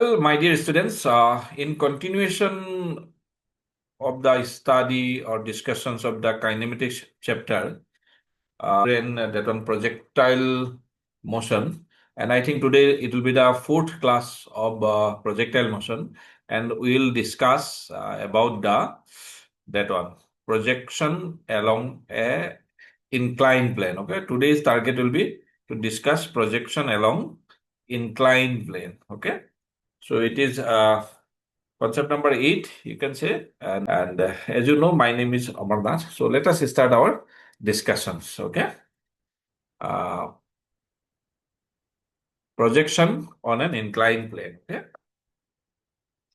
Well, my dear students, in continuation of the study or discussions of the kinematics chapter, in that one projectile motion, and I think today it will be the fourth class of projectile motion, and we will discuss about the that one projection along a inclined plane. Okay, today's target will be to discuss projection along inclined plane. Okay. So it is concept number 8, you can say. And as you know, my name is Amarnath. So let us start our discussions. Okay. Uh, Projection on an inclined plane. Okay.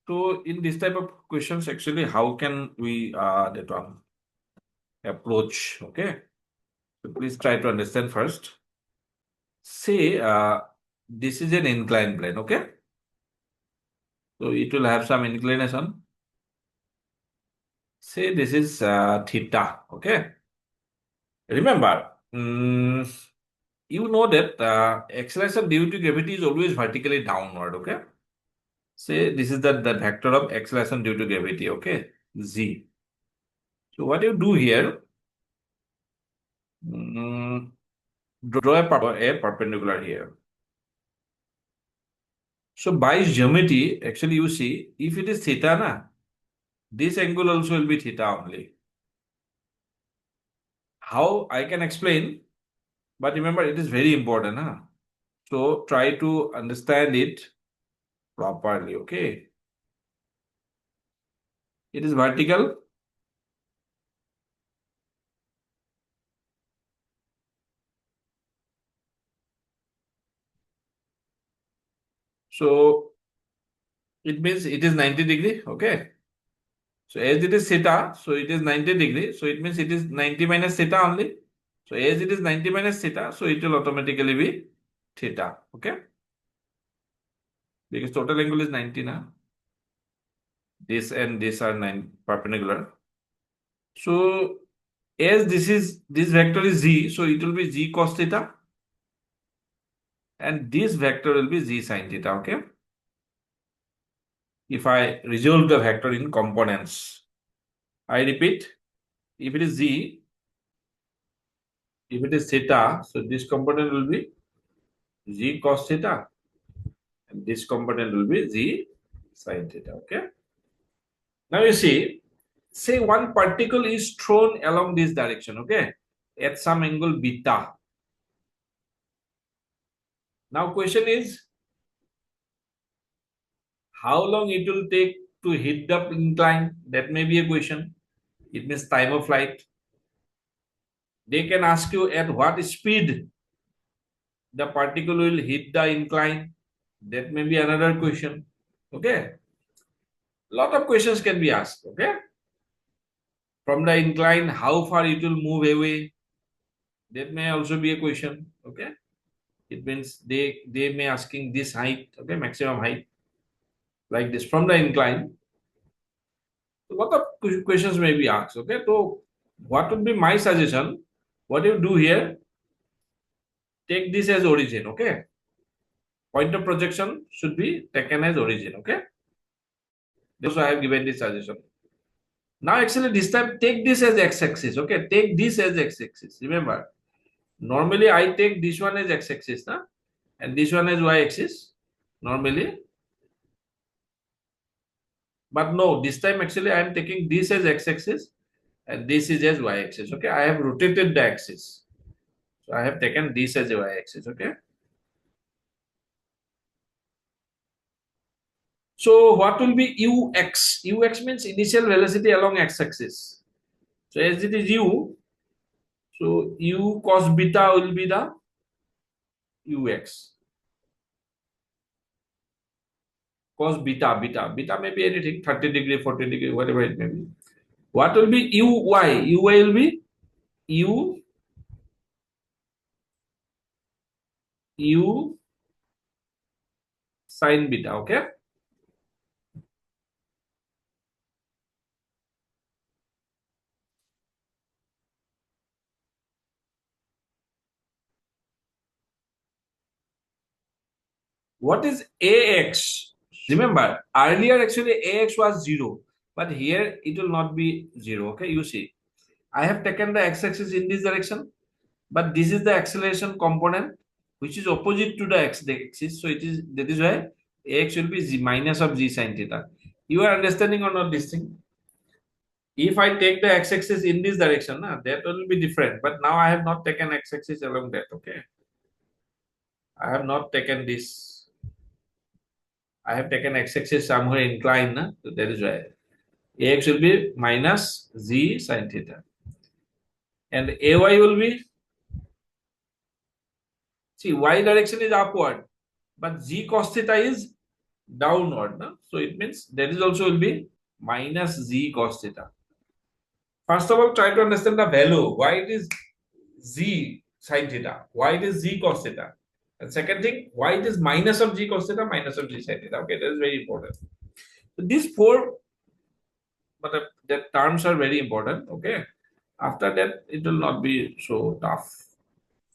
So in this type of questions, actually, how can we that one approach? Okay. So please try to understand first. Say this is an inclined plane. Okay. So it will have some inclination. Say this is theta. Okay. Remember, you know that acceleration due to gravity is always vertically downward. Okay. Say this is the vector of acceleration due to gravity. Okay. Z. So what you do here, mm, draw a perpendicular here. So by geometry, actually you see, if it is theta, na, this angle also will be theta only. How I can explain, but remember it is very important. Huh? So try to understand it properly. Okay. It is vertical. So it means it is 90 degree. Okay. So as it is theta, so it is 90 degree. So it means it is 90 minus theta only. So as it is 90 minus theta, so it will automatically be theta. Okay. Because total angle is 90 now. This and this are 9 perpendicular. So as this vector is z, so it will be z cos theta. And this vector will be z sin theta. Okay. If I resolve the vector in components, I repeat, if it is z, if it is theta, so this component will be z cos theta, and this component will be z sin theta. Okay. Now you see, say one particle is thrown along this direction. Okay, at some angle beta. Now question is, how long it will take to hit the incline? That may be a question. It means time of flight. They can ask you at what speed the particle will hit the incline. That may be another question. Okay. Lot of questions can be asked. Okay. From the incline, how far it will move away. That may also be a question. Okay. It means they may asking this height. Okay. Maximum height like this from the incline. A lot of questions may be asked. Okay. So what would be my suggestion? What you do here, take this as origin. Okay. Point of projection should be taken as origin. Okay. Also, I have given this suggestion. Now, actually, this time take this as x-axis. Okay, take this as x-axis. Remember, normally I take this one as x-axis, na? And this one as y-axis. Normally, but no, this time actually I am taking this as x-axis and this is as y-axis. Okay, I have rotated the axis, so I have taken this as a y-axis. Okay. So what will be ux? Ux means initial velocity along x-axis. So as it is u, so u cos beta will be the ux. Cos beta may be anything, 30 degree, 40 degree, whatever it may be. What will be uy? Uy will be u u sin beta. Okay. What is ax? Remember, earlier actually ax was 0, but here it will not be 0. Okay, you see, I have taken the x-axis in this direction, but this is the acceleration component which is opposite to the x-axis. So it is, that is why ax will be z minus of z sine theta. You are understanding or not this thing? If I take the x-axis in this direction, that will be different. But now I have not taken x-axis along that. Okay, I have not taken this. I have taken x-axis somewhere inclined. So that is why ax will be minus z sine theta, and ay will be, see, y direction is upward, but z cos theta is downward. No? So it means that is also will be minus z cos theta. First of all, try to understand the value. Why it is z sine theta? Why it is z cos theta? And second thing, why it is minus of g cos theta, minus of g sine theta? Okay, that is very important. So these four, but the terms are very important. Okay, after that it will not be so tough.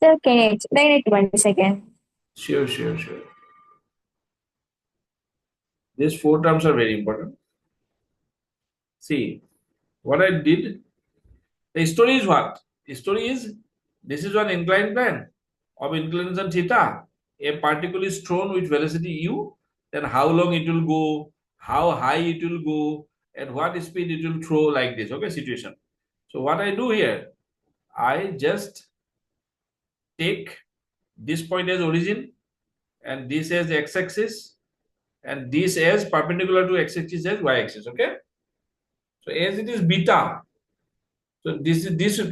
Sir, can you explain it once again? Sure, sure, sure. These four terms are very important. See, what I did, the story is what? The story is, this is one inclined plane of inclination theta. A particle is thrown with velocity u, then how long it will go, how high it will go, at what speed it will throw, like this. Okay, situation. So what I do here, I just take this point as origin, and this as x-axis, and this as perpendicular to x-axis as y-axis. Okay. So as it is beta, so this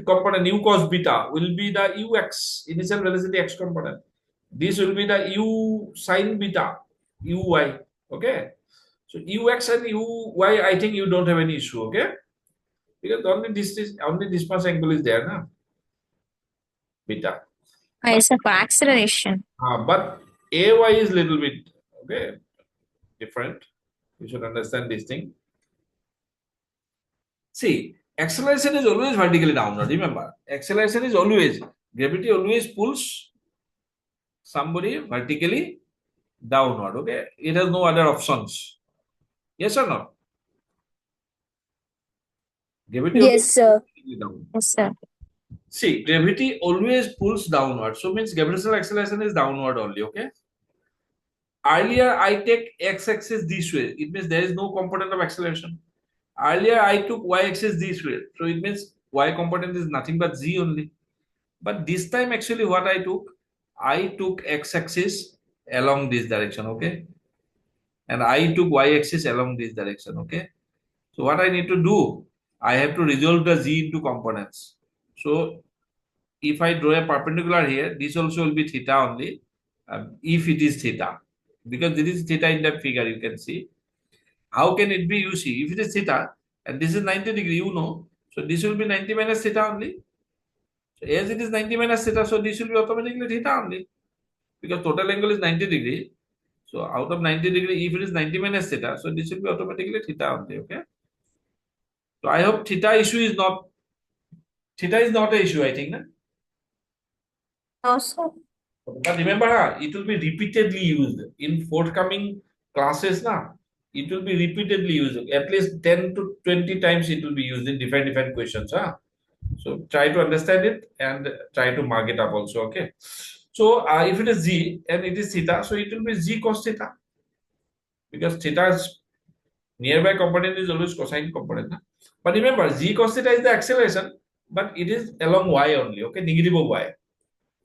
component u cos beta will be the ux, initial velocity x component. This will be the u sine beta, uy. Okay. So ux and uy, I think you don't have any issue. Okay, because only this much angle is there, na? Beta. But It's for acceleration. but ay is little bit, okay, different. You should understand this thing. See, acceleration is always vertically downward. Remember, acceleration is always, gravity always pulls somebody vertically downward. Okay, it has no other options. Yes or no? Gravity always Yes, sir. pulls downward. Yes, sir. See, gravity always pulls downward. So means gravitational acceleration is downward only. Okay. Earlier, I take x-axis this way. It means there is no component of acceleration. Earlier, I took y-axis this way. So it means y component is nothing but z only. But this time, actually, what I took x-axis along this direction. Okay. And I took y-axis along this direction. Okay. So what I need to do, I have to resolve the z into components. So if I draw a perpendicular here, this also will be theta only, if it is theta, because this is theta in the figure, you can see. How can it be? You see, if it is theta and this is 90 degree, you know, so this will be 90 minus theta only. So as it is 90 minus theta, so this will be automatically theta only, because total angle is 90 degree. So out of 90 degree, if it is 90 minus theta, so this will be automatically theta only. Okay. So I hope theta is not an issue, I think. Na? No, sir. But remember, it will be repeatedly used in forthcoming classes. It will be repeatedly used. At least 10 to 20 times it will be used in different questions. So try to understand it and try to mark it up also. Okay. So if it is z and it is theta, so it will be z cos theta, because theta's nearby component is always cosine component. But remember, z cos theta is the acceleration, but it is along y only. Okay, negative of y.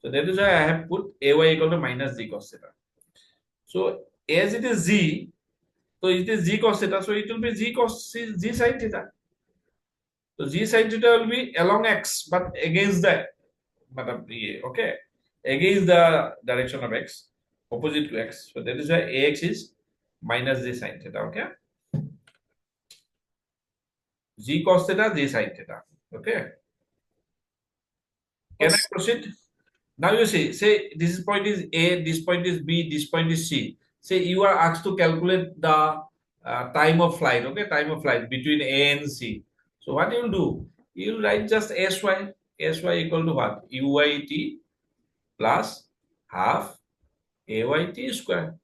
So that is why I have put ay equal to minus z cos theta. So as it is z, so it is z cos theta, so it will be z cos z sine theta. So z sine theta will be along x, but against the, okay, against the direction of x, opposite to x. So that is why ax is minus z sine theta. Okay, z cos theta, z sine theta. Okay, can I Yes. proceed? Now you see, say this point is A, this point is B, this point is C. Say you are asked to calculate the time of flight, okay, time of flight between A and C. So what you will do, you will write just Sy equal to what? Uyt plus half Ayt square.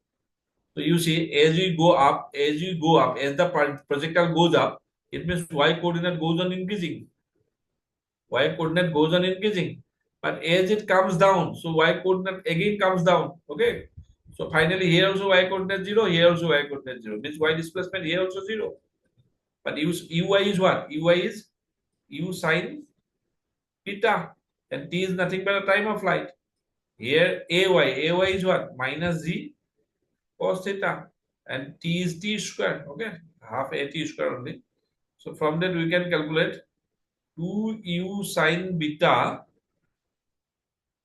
So you see, as you go up, as the projectile goes up, it means y coordinate goes on increasing. Y coordinate goes on increasing. But as it comes down, so y coordinate again comes down. Okay. So finally, here also y coordinate 0, here also y coordinate 0. Means y displacement here also 0. But uy is what? Uy is u sine theta. And t is nothing but a time of flight. Here ay is what? Minus z cos theta. And t is t square. Okay. Half a t square only. So from that we can calculate 2u sine beta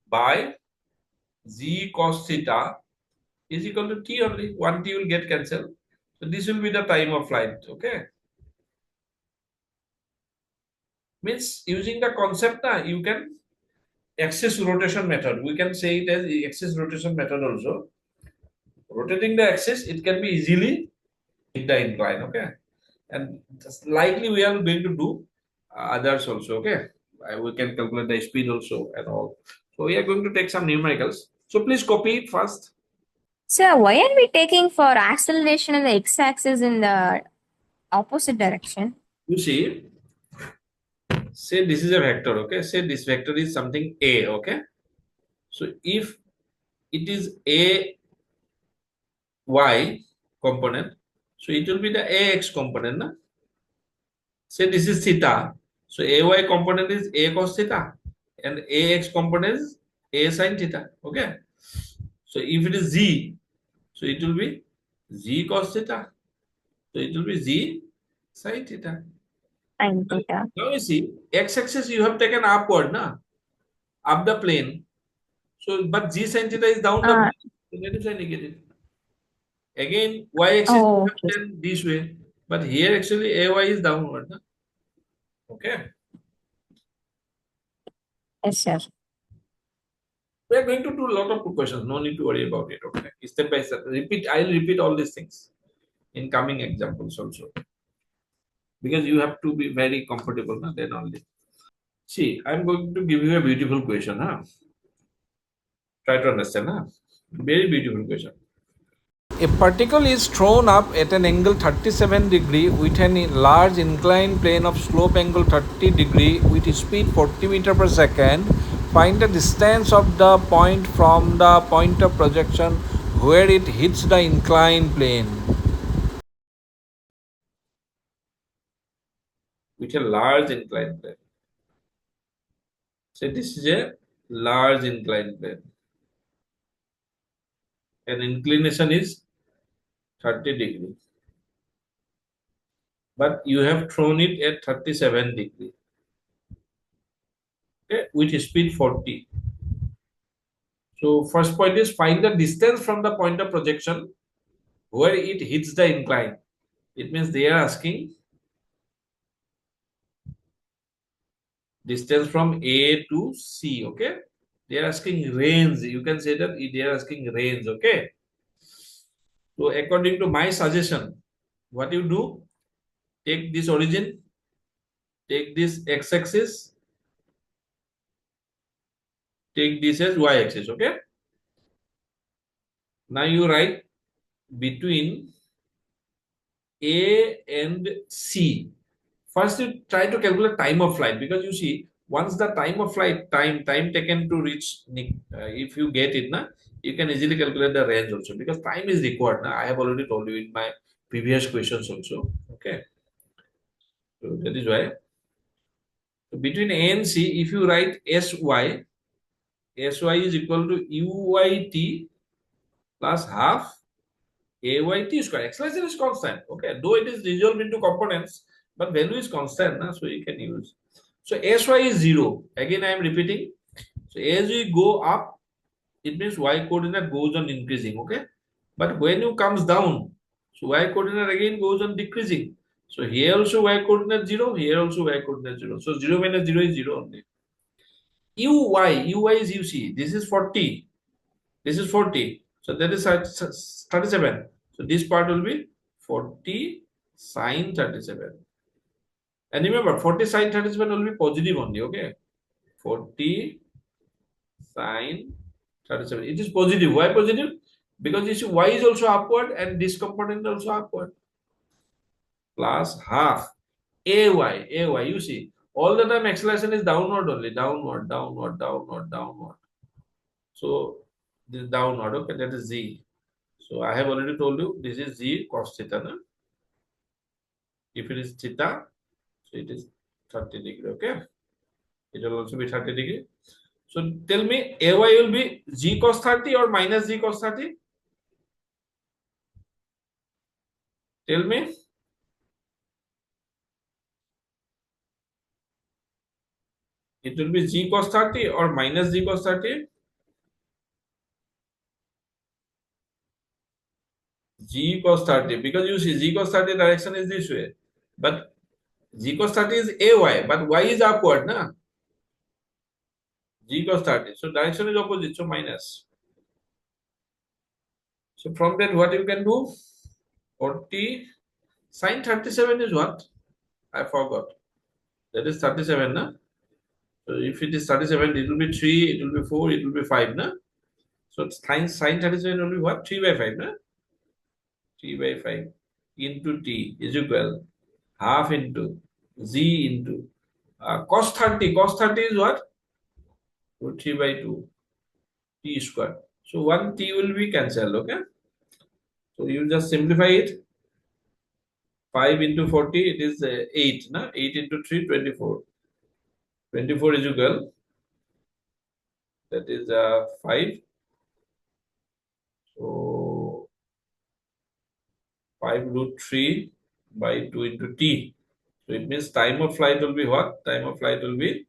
by z cos theta is equal to t only. One t will get cancelled. So this will be the time of flight. Okay. Means using the concept, you can axis rotation method. We can say it as axis rotation method also. Rotating the axis, it can be easily hit the incline. Okay. And likely we are going to do others also. Okay. We can calculate the speed also and all. So we are going to take some numericals. So please copy it first. Sir, why are we taking for acceleration in the x-axis in the opposite direction? You see, say this is a vector. Okay. Say this vector is something A. Okay. So if it is a y component, so it will be the ax component. Na? Say this is theta. So ay component is a cos theta and ax component is a sin theta. Okay. So if it is z, so it will be z cos theta. So it will be z sin theta. Sine theta. Now you see, x-axis you have taken upward, na? Up the plane. So, but g sin theta is down the Uh, plane. So that is why negative. Again, y-axis you oh, have okay. taken this way. But here actually ay is downward. Na? Okay. Yes, sir. We are going to do a lot of questions. No need to worry about it. Okay. Step by step. Repeat. I'll repeat all these things in coming examples also. Because you have to be very comfortable, na? Then only. See, I'm going to give you a beautiful question. Huh? Try to understand. Huh? Very beautiful question. A particle is thrown up at an angle 37 degree with a large inclined plane of slope angle 30 degree with speed 40 meters per second. Find the distance of the point from the point of projection where it hits the inclined plane. With a large inclined plane. So this is a large inclined plane. And inclination is 30 degree. But you have thrown it at 37 degree. Okay, with speed 40. So first point is find the distance from the point of projection where it hits the incline. It means they are asking distance from A to C. Okay, they are asking range. You can say that they are asking range. Okay, so according to my suggestion, what you do, take this origin, take this x-axis, take this as y-axis. Okay, now you write between A and C. First, you try to calculate time of flight because you see, once the time of flight, time taken to reach, if you get it, na, you can easily calculate the range also because time is required. Na? I have already told you in my previous questions also. Okay, so that is why. So between A and C, if you write Sy is equal to Uyt plus half AYT square. Acceleration is constant. Okay, though it is resolved into components, but value is constant, na? So you can use. So Sy is 0. Again, I am repeating. So as we go up, it means y coordinate goes on increasing. Okay, but when you comes down, so y coordinate again goes on decreasing. So here also y coordinate 0. Here also y coordinate 0. So 0 minus 0 is 0 only. Uy is UC. This is 40. This is 40. So that is 37. So this part will be 40 sine 37. And remember, 40 sine 37 will be positive only. Okay. 40 sine 37. It is positive. Why positive? because you see y is also upward and this component also upward. Plus half ay, you see all the time acceleration is downward only, downward, downward, downward, downward. So this is downward, okay, that is z. So I have already told you this is z cos theta. Na? If it is theta, so it is 30 degree, okay? It will also be 30 degree. So tell me, ay will be g cos 30 or minus g cos 30? Tell me. It will be g cos 30 or minus g cos 30? G cos 30, because you see g cos 30 direction is this way. But g cos 30 is ay, but y is upward, na? G cos 30. So direction is opposite, so minus. So from that, what you can do? 40 sine 37 is what? I forgot. That is 37, na? So if it is 37, it will be 3, it will be 4, it will be 5, na? So sine 37 will be what? 3 by 5, na? 3 by 5 into t is equal half into z into cos 30. Cos 30 is what? 3 by 2 t square. So 1 t will be cancelled, okay? So you just simplify it. 5 into 40, it is 8, na? 8 into 3, 24. 24 is equal, that is 5. So 5 root 3 by 2 into t. So it means time of flight will be what? Time of flight will be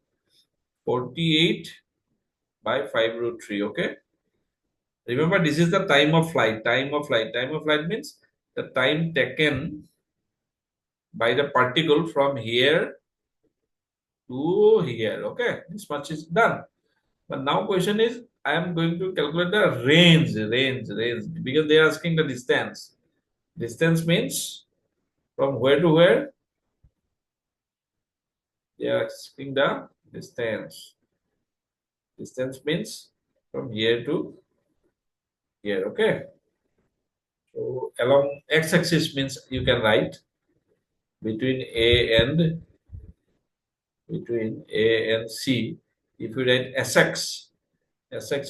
48 by 5 root 3, okay? Remember, this is the time of flight. Time of flight. Time of flight means the time taken by the particle from here to here. Okay, this much is done. But now question is, I am going to calculate the range, because they are asking the distance. Distance means from where to where? They are asking the distance. Distance means from here to here. Okay. So along x-axis means you can write between A and C. If you write Sx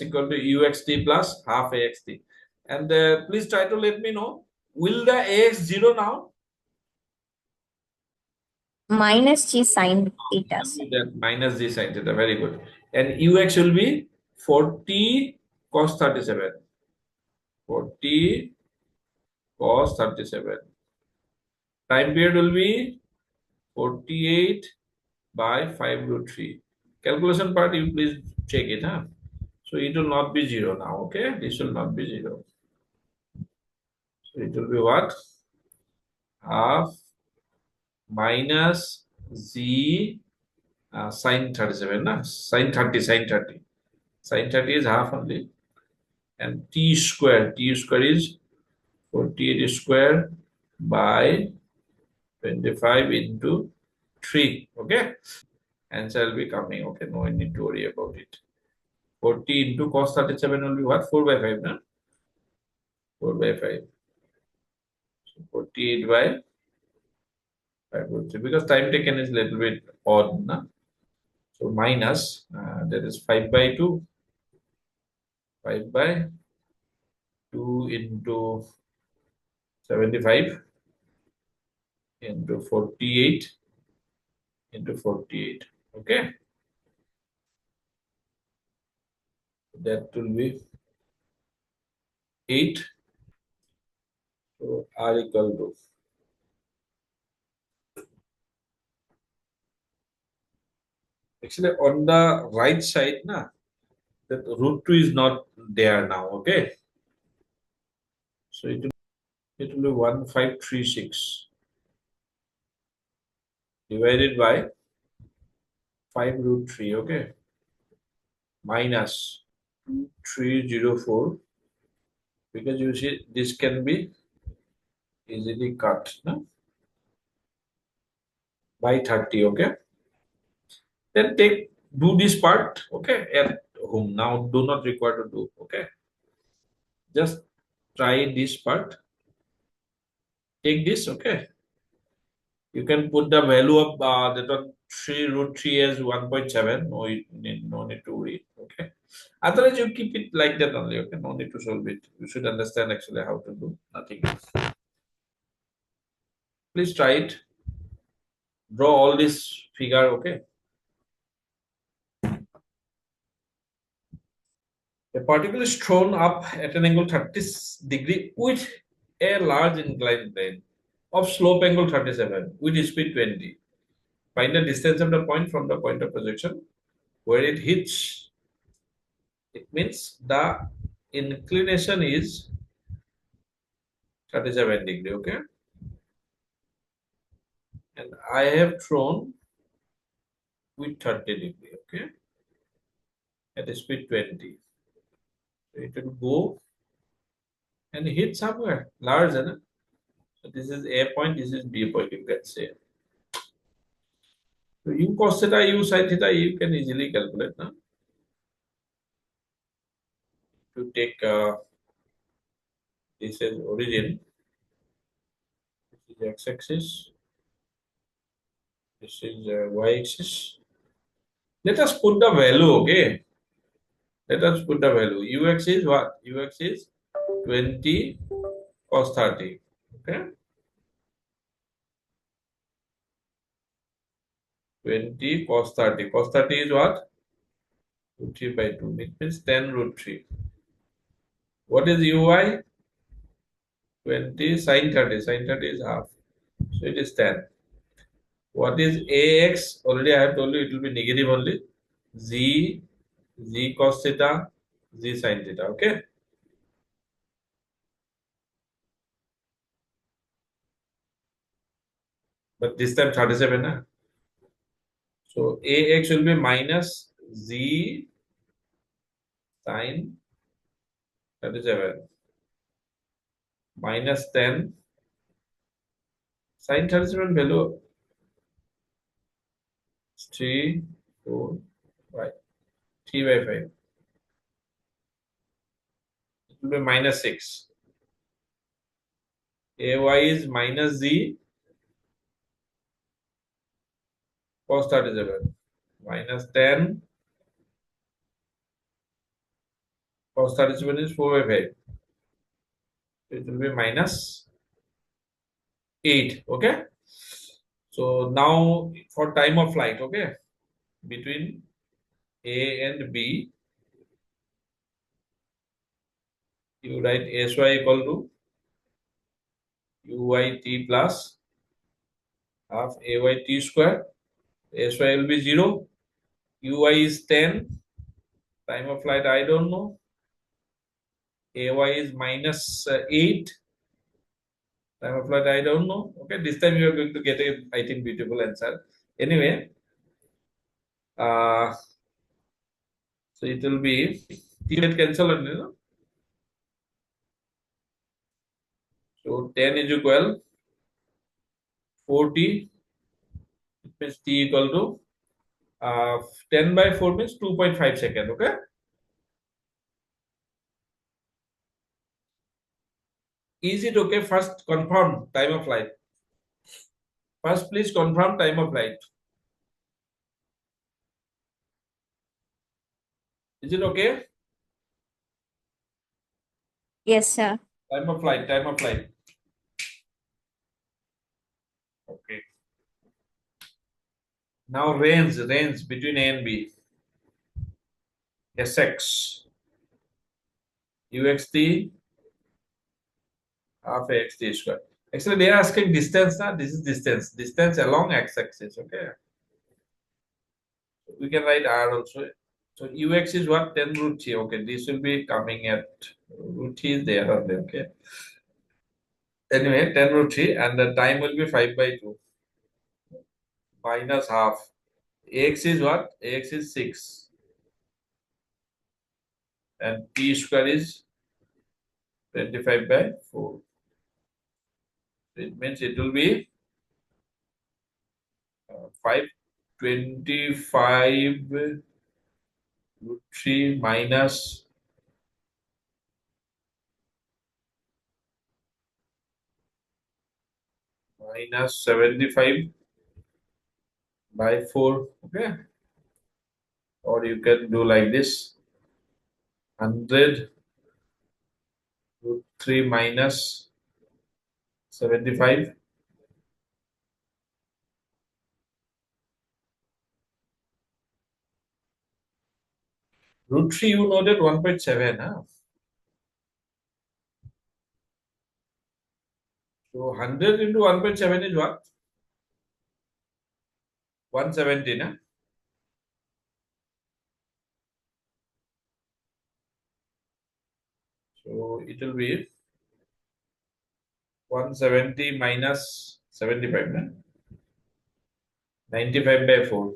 equal to uxt plus half axt. And please try to let me know, will the ax 0 now? Minus g sine theta. Will be that minus g sine theta, very good. And ux will be 40 cos 37. 40 cos 37. Time period will be 48 by 5 root 3. Calculation part, you please check it, huh? So it will not be 0 now, okay? This will not be 0. So it will be what? Half minus z sine 37, na? Sine 30, sine 30. Sine 30 is half only. And t square is 48 square by 25 into 3, okay? Answer will be coming, okay? No need to worry about it. 40 into cos 37 will be what? 4 by 5, na? 4 by 5. So 48 by 5 root 3, because time taken is little bit odd, na? So minus, that is 5 by 2. 5 by 2 into 75 into 48 into 48. Okay, that will be 8. So R equal to, actually on the right side, na, that root 2 is not there now. Okay, so it will be 1536 divided by 5 root 3. Okay, minus 304, because you see this can be easily cut, no? By 30. Okay, then do this part, okay, at home. Now do not require to do, okay, just try this part. Take this, okay. You can put the value of that one 3 root 3 as 1.7. No need to read. Okay. Otherwise, you keep it like that only. Okay. No need to solve it. You should understand actually how to do. Nothing else. Please try it. Draw all this figure. Okay. A particle is thrown up at an angle 30 degree with a large inclined plane of slope angle 37 with speed 20. Find the distance of the point from the point of projection where it hits. It means the inclination is 37 degree, okay? And I have thrown with 30 degree, okay? At speed 20. So it will go and hit somewhere large, isn't it? So this is A point, this is B point, you can say. So u cos theta, u sin theta, you can easily calculate now. To take this as origin, this is x-axis, this is y-axis. Let us put the value, okay? Let us put the value. Ux is what? Ux is 20 cos 30. Okay? 20 cos 30. Cos 30 is what? Root 3 by 2. It means 10 root 3. What is uy? 20 sin 30. Sin 30 is half. So it is 10. What is ax? Already I have told you it will be negative only. Z, z cos theta, z sin theta. Okay? But this time 37. Huh? So ax will be minus z sin 37 minus 10 sin 37 value 3, 4, 5, 3 by 5. It will be minus 6. Ay is minus z cos 37 minus 10 cos 37 is 4 by 5. It will be minus 8. Okay. So now for time of flight, okay, between A and B, you write Sy equal to Uyt plus half Ayt square. Sy will be 0. Uy is 10. Time of flight, I don't know. Ay is minus 8. Time of flight, I don't know. Okay, this time you are going to get a, I think, beautiful answer. Anyway, so it will be T get cancelled, you know. So 10 is equal 40. It means T equal to 10 by 4 means 2.5 second. Okay. Is it okay? First confirm time of flight. First, please confirm time of flight. Is it okay? Yes, sir. Time of flight, time of flight. Okay. Now range between A and B. Sx, uxt, half axt square. Actually, they are asking distance. Now this is distance. Distance along x-axis. Okay. We can write r also. So ux is what? 10 root 3. Okay. This will be coming at root 3 is there. Okay. Anyway, 10 root 3 and the time will be 5 by 2 minus half. Ax is what? Ax is 6 and t square is 25 by 4. It means it will be 525 root 3 minus minus 75 by 4. Okay. Or you can do like this 100 root 3 minus 75. Root 3, you know that 1.7. Huh? So 100 into 1.7 is what? 170. Huh? So it will be 170 minus 75. Huh? 95 by 4.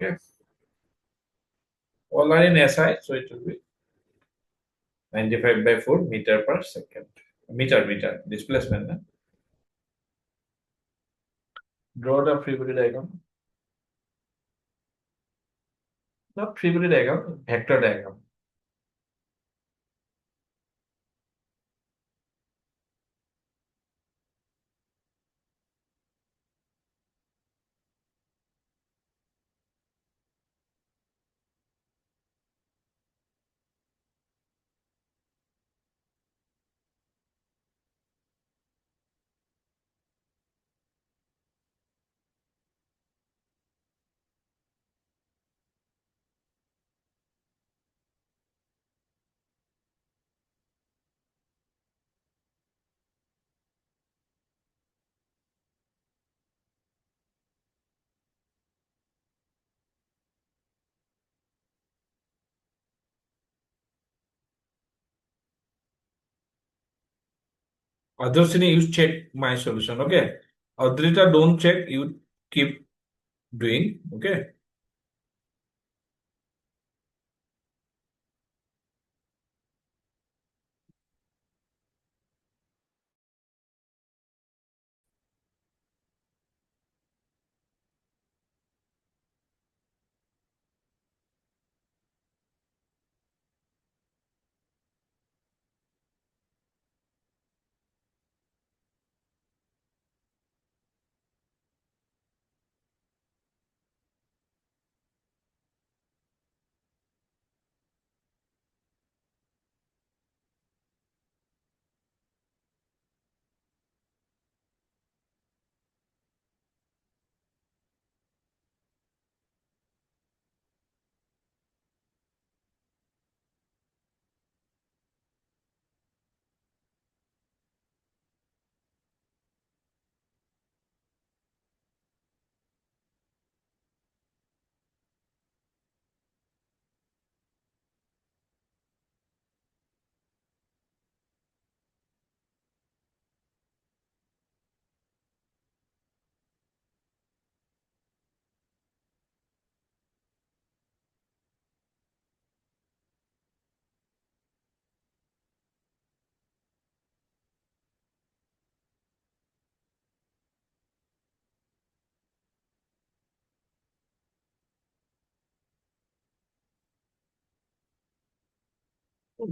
Okay. All are in SI, so it will be 95 by 4 meter per second. Meter, displacement. Huh? Draw the free body diagram. Not free body diagram, vector diagram. Adrasini, you check my solution. Okay. Adrita, don't check. You keep doing. Okay.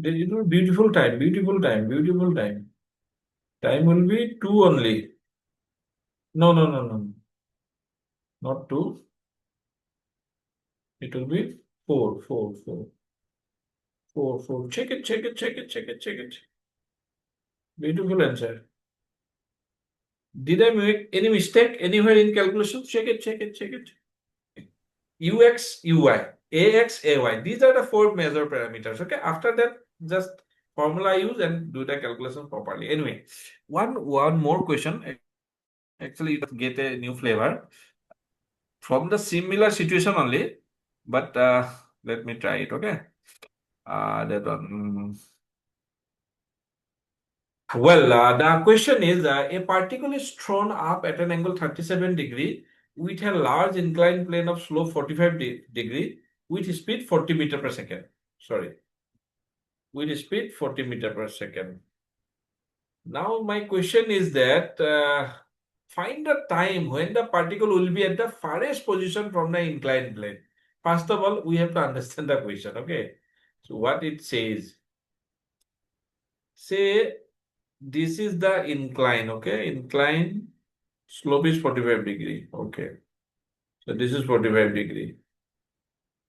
You know, beautiful time, beautiful time, beautiful time. Time will be 2 only. No, no, no, no. Not 2. It will be 4, 4, 4, 4, 4. Check it, check it, check it, check it, check it. Beautiful answer. Did I make any mistake anywhere in calculation? Check it, check it, check it. UX, UY, AX, AY. These are the 4 measure parameters. Okay. After that, just formula use and do the calculation properly. Anyway, one more question. Actually, you get a new flavor from the similar situation only, but let me try it. Okay. That one. Well, the question is a particle is thrown up at an angle 37 degree with a large inclined plane of slope 45 degree with speed 40 meter per second. Sorry, with speed 40 meter per second. Now, my question is that find the time when the particle will be at the farthest position from the inclined plane. First of all, we have to understand the question. Okay. So, what it says say this is the incline, okay? Incline slope is 45 degree, okay? So this is 45 degree.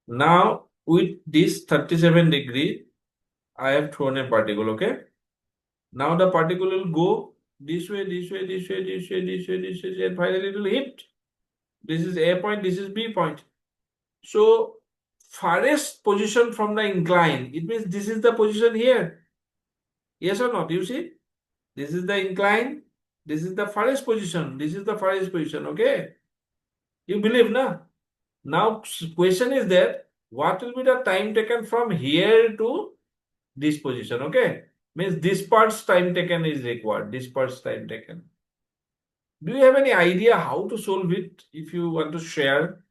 Now with this 37 degree, I have thrown a particle, okay? Now the particle will go this way, this way, this way, this way, this way, this way, and finally it will hit. This is A point, this is B point. So farthest position from the incline, it means this is the position here. Yes or not? You see? This is the incline. This is the farthest position. This is the farthest position. Okay? You believe, na? Now, question is that what will be the time taken from here to this position? Okay? Means this part's time taken is required. This part's time taken. Do you have any idea how to solve it if you want to share?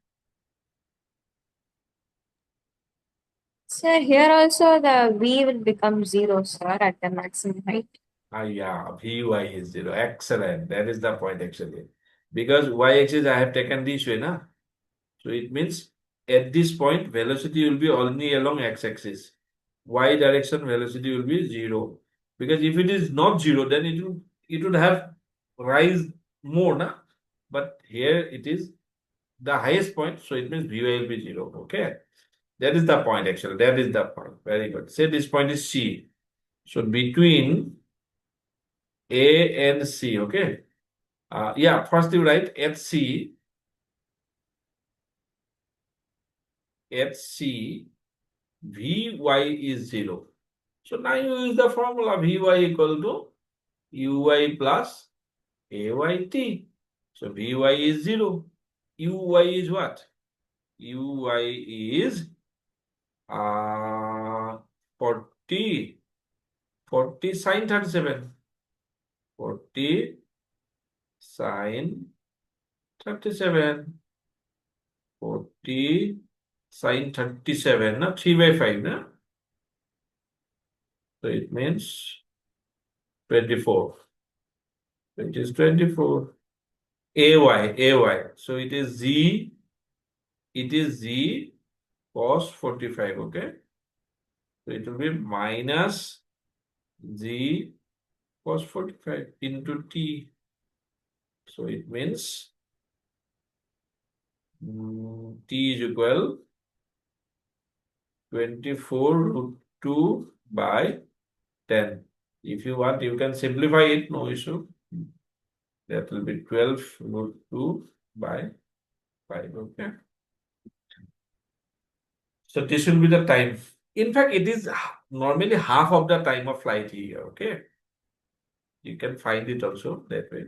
Sir, here also the V will become zero, sir, at the maximum height. Yeah, Vy is 0. Excellent. That is the point actually. Because y-axis I have taken this way, na? So it means at this point, velocity will be only along x-axis. Y direction velocity will be 0. Because if it is not 0, then it would have rise more, na? But here it is the highest point, so it means Vy will be 0. Okay. That is the point actually. That is the point. Very good. Say this point is C. So between A and C, okay. Yeah, first you write at C, Vy is 0. So now you use the formula Vy equal to Uy plus Ayt. So Vy is 0. Uy is what? Uy is 40, 40 sine 37. 40 sine 37. 40 sine 37, na? 3 by 5, na? So it means 24. It is 24. Ay. So it is z cos 45, okay? So it will be minus z cos 45 into t. So it means t is equal 24 root 2 by 10. If you want, you can simplify it, no issue. That will be 12 root 2 by 5, okay? So this will be the time. In fact, it is normally half of the time of flight here, okay? You can find it also that way.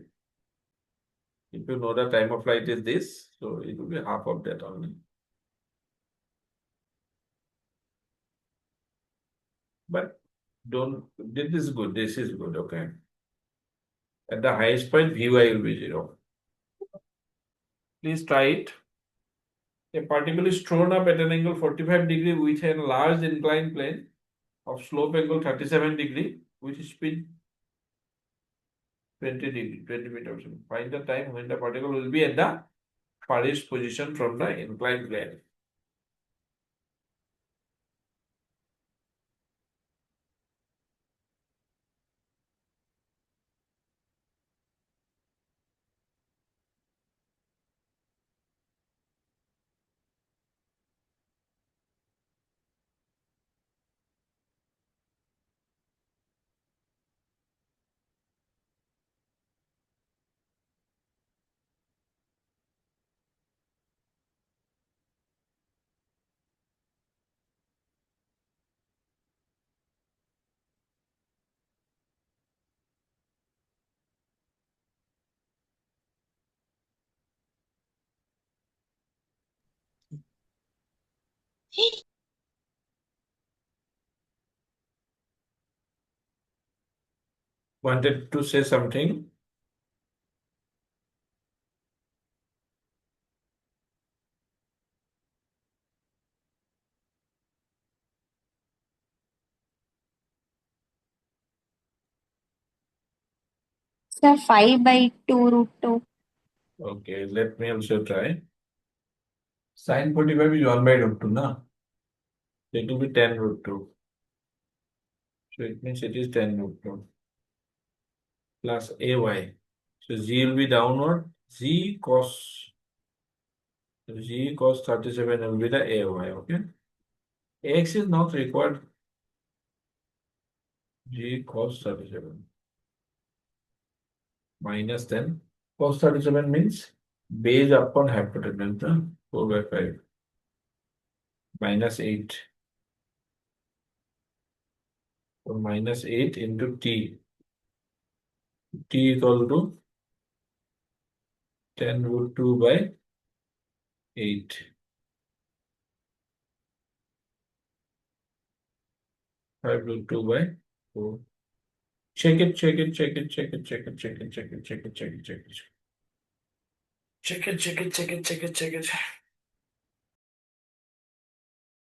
If you know the time of flight is this, so it will be half of that only. But this is good, okay? At the highest point, Vy will be 0. Please try it. A particle is thrown up at an angle 45 degree with a large inclined plane of slope angle 37 degree, with speed 20 degree, 20 meters. Find the time when the particle will be at the farthest position from the inclined plane. Wanted to say something? Sir, 5 by 2 root 2. Okay, let me also try. Sine 45 is 1 by root 2, na? So it will be 10 root 2. So it means it is 10 root 2 plus ay. So z will be downward. Z cos 37 will be the ay. Okay. X is not required. G cos 37 minus 10. Cos 37 means base upon hypotenuse. 4 by 5 minus 8. So minus 8 into t. T equal to 10 root 2 by 8. 5 root 2 by 4. Check it, check it, check it, check it, check it, check it, check it, check it, check it, check it. Check it, check it, check it, check it, check it.